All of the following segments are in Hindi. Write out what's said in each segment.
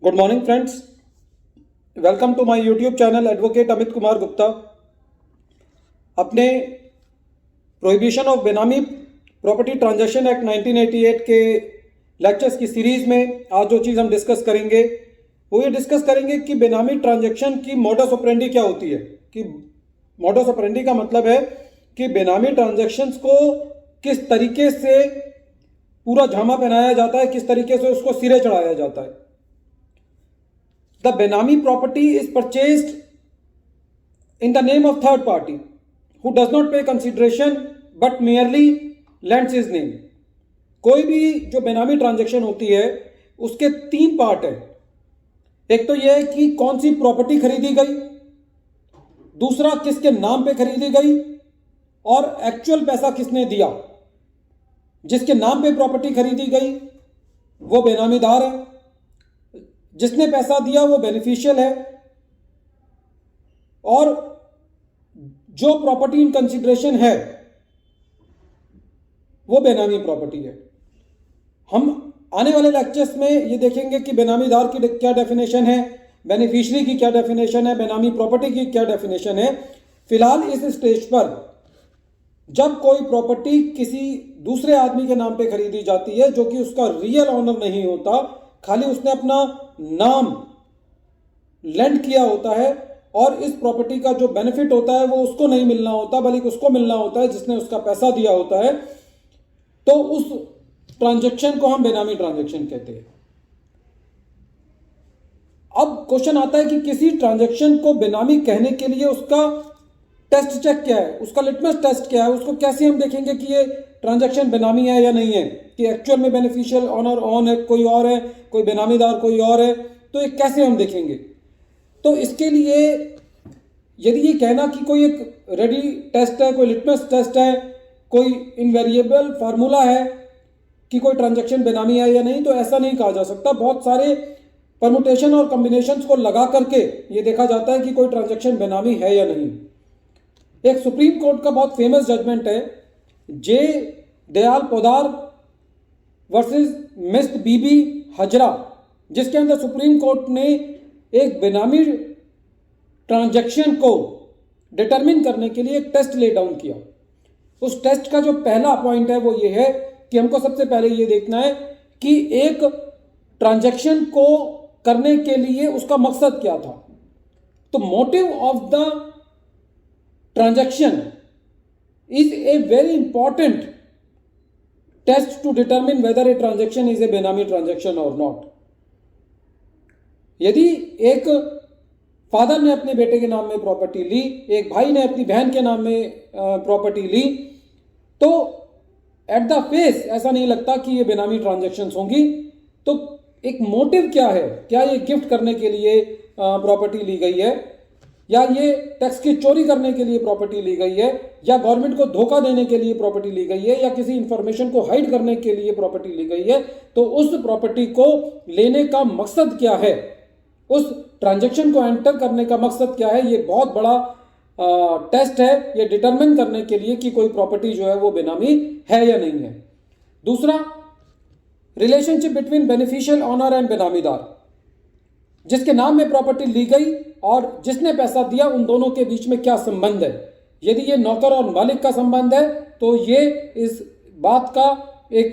Good morning friends, welcome to my YouTube channel advocate Amit Kumar Gupta. अपने prohibition of benami property transaction act 1988 के लेक्चर्स की सीरीज़ में आज जो चीज़ हम डिस्कस करेंगे वो ये डिस्कस करेंगे कि बेनामी ट्रांजैक्शन की मोडस ऑपरेंडी क्या होती है। कि मोडस ऑपरेंडी का मतलब है कि बेनामी ट्रांजैक्शंस को किस तरीके से पूरा झामा पहनाया जाता है, किस तरीके से उसको सिरे चढ़ाया जाता है। The Benami property is purchased in the name of third party who does not pay consideration but merely lends his name। कोई भी जो बेनामी ट्रांजैक्शन होती है उसके तीन पार्ट है। एक तो यह है कि कौन सी प्रॉपर्टी खरीदी गई, दूसरा किसके नाम पे खरीदी गई, और एक्चुअल पैसा किसने दिया। जिसके नाम पे प्रॉपर्टी खरीदी गई वो बेनामीदार है, जिसने पैसा दिया वो बेनिफिशियल है, और जो प्रॉपर्टी इन कंसिडरेशन है वो बेनामी प्रॉपर्टी है। हम आने वाले लेक्चर्स में ये देखेंगे कि बेनामीदार की क्या डेफिनेशन है, बेनिफिशियरी की क्या डेफिनेशन है, बेनामी प्रॉपर्टी की क्या डेफिनेशन है। फिलहाल इस स्टेज पर जब कोई प्रॉपर्टी किसी दूसरे आदमी के नाम पे खरीदी जाती है जो कि उसका रियल ऑनर नहीं होता, खाली उसने अपना नाम लेंड किया होता है, और इस प्रॉपर्टी का जो बेनिफिट होता है वो उसको नहीं मिलना होता बल्कि उसको मिलना होता है जिसने उसका पैसा दिया होता है, तो उस ट्रांजैक्शन को हम बेनामी ट्रांजैक्शन कहते हैं। अब क्वेश्चन आता है कि किसी ट्रांजैक्शन को बेनामी कहने के लिए उसका टेस्ट चेक क्या है, उसका लिटमस टेस्ट क्या है, उसको कैसे हम देखेंगे कि ये ट्रांजैक्शन बेनामी है या नहीं है, कि एक्चुअल में बेनिफिशियल ऑनर ऑन है कोई और है, कोई बेनामीदार कोई और है, तो ये कैसे हम देखेंगे। तो इसके लिए यदि ये कहना कि कोई एक रेडी टेस्ट है, कोई लिटमस टेस्ट है, कोई इनवेरिएबल फार्मूला है कि कोई ट्रांजैक्शन बेनामी है या नहीं, तो ऐसा नहीं कहा जा सकता। बहुत सारे परमुटेशन और कॉम्बिनेशंस को लगा करके ये देखा जाता है कि कोई ट्रांजैक्शन बेनामी है या नहीं। एक सुप्रीम कोर्ट का बहुत फेमस जजमेंट है जे दयाल पोदार वर्सेस मिस्ट बीबी हजरा, जिसके अंदर सुप्रीम कोर्ट ने एक बेनामी ट्रांजैक्शन को डिटरमिन करने के लिए एक टेस्ट ले डाउन किया। उस टेस्ट का जो पहला पॉइंट है वो ये है कि हमको सबसे पहले ये देखना है कि एक ट्रांजैक्शन को करने के लिए उसका मकसद क्या था। तो motive of the transaction is a very important test to determine whether a transaction is a benami transaction or not। यदि एक फादर ने अपने बेटे के नाम में प्रॉपर्टी ली, एक भाई ने अपनी बहन के नाम में प्रॉपर्टी ली, तो एट द फेस ऐसा नहीं लगता कि ये बेनामी ट्रांजैक्शंस होंगी। तो एक मोटिव क्या है, क्या ये गिफ्ट करने के लिए प्रॉपर्टी ली गई है, या ये टैक्स की चोरी करने के लिए प्रॉपर्टी ली गई है, या गवर्नमेंट को धोखा देने के लिए प्रॉपर्टी ली गई है, या किसी इंफॉर्मेशन को हाइड करने के लिए प्रॉपर्टी ली गई है, तो उस प्रॉपर्टी को लेने का मकसद क्या है, उस ट्रांजैक्शन को एंटर करने का मकसद क्या है। ये बहुत बड़ा टेस्ट है ये डिटरमिन करने के लिए कि कोई प्रॉपर्टी जो है वो बेनामी है या नहीं है। दूसरा, relationship between beneficial owner and benamidar. जिसके नाम में प्रॉपर्टी ली गई और जिसने पैसा दिया, उन दोनों के बीच में क्या संबंध है। यदि ये नौकर और मालिक का संबंध है तो ये इस बात का एक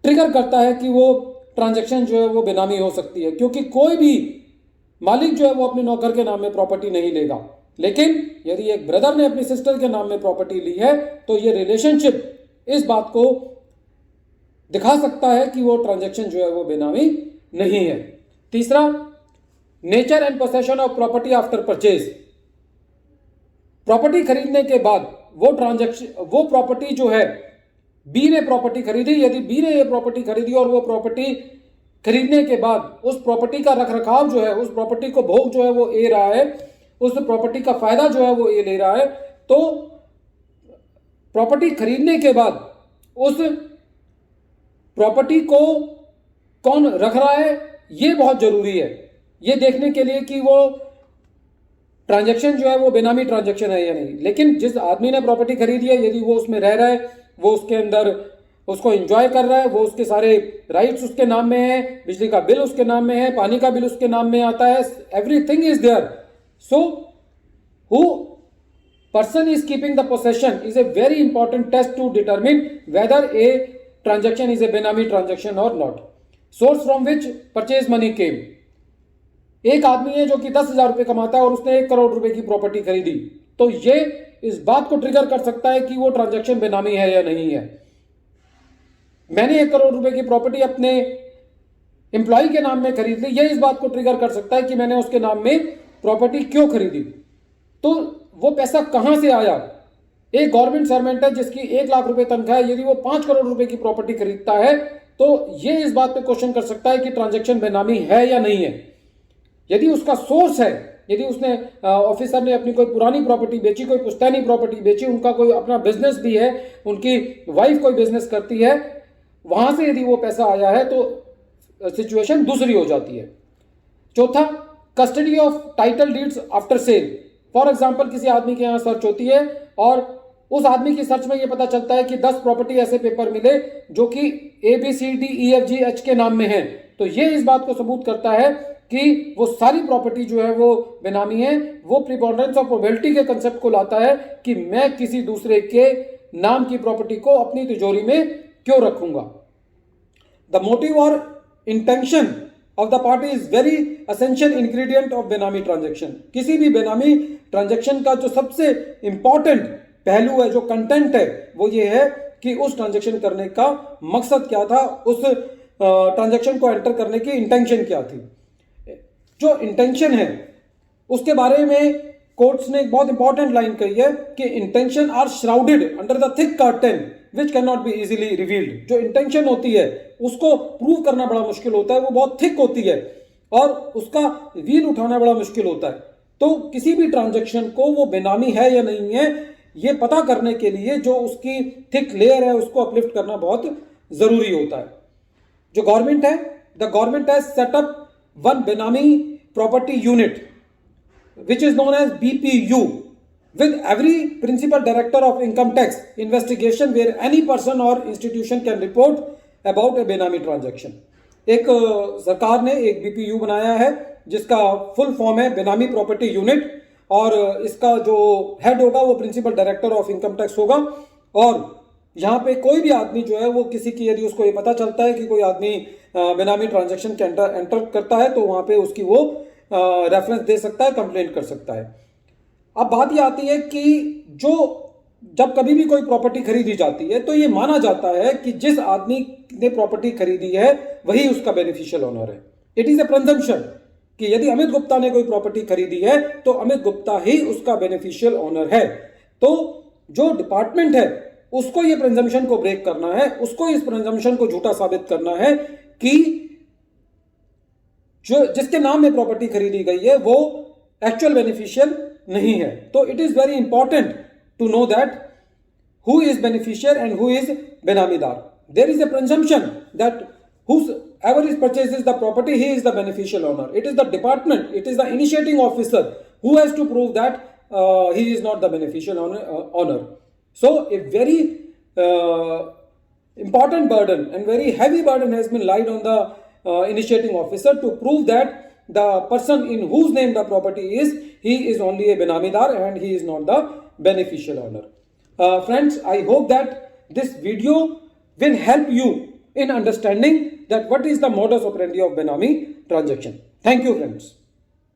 ट्रिगर करता है कि वो ट्रांजैक्शन जो है वो बेनामी हो सकती है, क्योंकि कोई भी मालिक जो है वो अपने नौकर के नाम में प्रॉपर्टी नहीं लेगा। लेकिन यदि एक ब्रदर ने अपनी सिस्टर के नाम में प्रॉपर्टी ली है तो ये रिलेशनशिप इस बात को दिखा सकता है कि वो ट्रांजैक्शन जो है वो बेनामी नहीं है। तीसरा, nature and possession of property after purchase. Property खरीदने के बाद वो ट्रांजैक्शन, वो प्रॉपर्टी जो है, बी ने प्रॉपर्टी खरीदी, यदि बी ने ये प्रॉपर्टी खरीदी और वो प्रॉपर्टी खरीदने के बाद उस प्रॉपर्टी का रखरखाव जो है, उस प्रॉपर्टी को भोग जो है वो ए रहा है, उस प्रॉपर्टी का फायदा जो है वो ए ले रहा है, तो प्रॉपर्टी खरीदने के बाद उस प्रॉपर्टी को कौन रख रहा है ये बहुत जरूरी है, ये देखने के लिए कि वो ट्रांजैक्शन जो है वो बेनामी ट्रांजैक्शन है या नहीं। लेकिन जिस आदमी ने प्रॉपर्टी खरीदी है, यदि वो उसमें रह रहा है, वो उसके अंदर उसको एंजॉय कर रहा है, वो उसके सारे राइट्स उसके नाम में है, बिजली का बिल उसके नाम में है, पानी का बिल उसके नाम में आता है, everything is there. So who person is keeping the possession is a very important test to determine whether a transaction is a benami transaction or not. Source from which purchase money came. एक आदमी है जो कि 10,000 रुपए कमाता है और उसने 1 करोड़ रुपए की प्रॉपर्टी खरीदी, तो ये इस बात को ट्रिगर कर सकता है कि वो ट्रांजैक्शन बेनामी है या नहीं है. मैंने 1 करोड़ रुपए की प्रॉपर्टी अपने एम्प्लॉय के नाम में खरीद ली, ये इस बात को ट्रिगर कर सकता है कि मैंने उसके नाम में प्रॉपर्टी क्यों खरीदी. तो वो पैसा कहां से आया. एक गवर्नमेंट सर्वेंट है जिसकी 1 लाख रुपए तनख्वाह है, यदि वो 5 करोड़ रुपए की प्रॉपर्टी खरीदता है तो ये इस बात पे क्वेश्चन कर सकता है कि ट्रांजैक्शन बेनामी है या नहीं है. यदि उसका सोर्स है, यदि उसने ऑफिसर ने अपनी कोई पुरानी प्रॉपर्टी बेची, कोई पुश्तैनी प्रॉपर्टी बेची, उनका कोई अपना बिजनेस भी है, उनकी वाइफ कोई बिजनेस करती है, वहां से यदि वो पैसा आया है तो सिचुएशन दूसरी हो जाती है. चौथा, custody of title deeds after sale. For example किसी आदमी के यहाँ सर्च होती है और उस आदमी की सर्च में यह पता चलता है कि 10 प्रॉपर्टी ऐसे पेपर मिले जो कि ABCDEFGH के नाम में हैं, तो ये इस बात को सबूत करता है कि वो सारी प्रॉपर्टी जो है वो बेनामी है. वो प्रिपोर्डेंस ऑफ प्रोबेबिलिटी के कंसेप्ट को लाता है कि मैं किसी दूसरे के नाम की प्रॉपर्टी को अपनी तिजोरी में क्यों रखूंगा. द मोटिव और intention of the party is very essential ingredient of बेनामी ट्रांजैक्शन. किसी भी बेनामी ट्रांजैक्शन का जो सबसे इंपॉर्टेंट पहलू है, जो कंटेंट है, वो ये है कि उस ट्रांजैक्शन करने का मकसद क्या था, उस ट्रांजैक्शन को एंटर करने की इंटेंशन क्या थी. जो इंटेंशन है उसके बारे में कोर्ट्स ने एक बहुत इंपॉर्टेंट लाइन कही है कि intention are shrouded under the thick curtain which can not be easily revealed. जो इंटेंशन होती है उसको प्रूव करना बड़ा मुश्किल होता है, वो बहुत थिक होती है और उसका व्हील उठाना बड़ा मुश्किल होता है. तो किसी भी ट्रांजैक्शन को वो बेनामी है या नहीं है ये पता करने के लिए जो उसकी थिक लेयर है उसको अपलिफ्ट करना बहुत जरूरी होता है. जो गवर्नमेंट है, the government has set up one benami property unit which is known as BPU with every principal director of income tax investigation where any person or institution can report about a benami transaction. एक सरकार ने एक BPU बनाया है जिसका फुल फॉर्म है बेनामी प्रॉपर्टी यूनिट और इसका जो हेड होगा वो principal director of income tax होगा. और यहाँ पे कोई भी आदमी जो है वो किसी की यदि उसको ये पता चलता है कि कोई आदमी बेनामी ट्रांजैक्शन के एंटर करता है तो वहाँ पे उसकी वो रेफरेंस दे सकता है, कंप्लेंट कर सकता है. अब बात ये आती है कि जब कभी भी कोई प्रॉपर्टी खरीदी जाती है तो ये माना जाता है कि जिस आदमी ने प्रॉपर्टी खरीदी है वही उसका बेनिफिशियल ओनर है. इट इज ए प्रिजम्पशन कि यदि अमित गुप्ता ने कोई प्रॉपर्टी खरीदी है तो अमित गुप्ता ही उसका बेनिफिशियल ओनर है. तो जो डिपार्टमेंट है उसको ये प्रिजम्पशन को ब्रेक करना है, उसको इस प्रिजम्पशन को झूठा साबित करना है कि जो जिसके नाम में प्रॉपर्टी खरीदी गई है वो एक्चुअल बेनिफिशियल नहीं है. तो it is very important to know that who is beneficiary and who is benamidar. There is a presumption that whoever is purchases the property he is the beneficial owner. It is the department, it is the initiating officer who has to prove that he is not the beneficial owner. So a very important burden and very heavy burden has been laid on the initiating officer to prove that the person in whose name the property is, he is only a benamidar and he is not the beneficial owner. Friends, I hope that this video will help you in understanding that what is the modus operandi of benami transaction. Thank you, friends.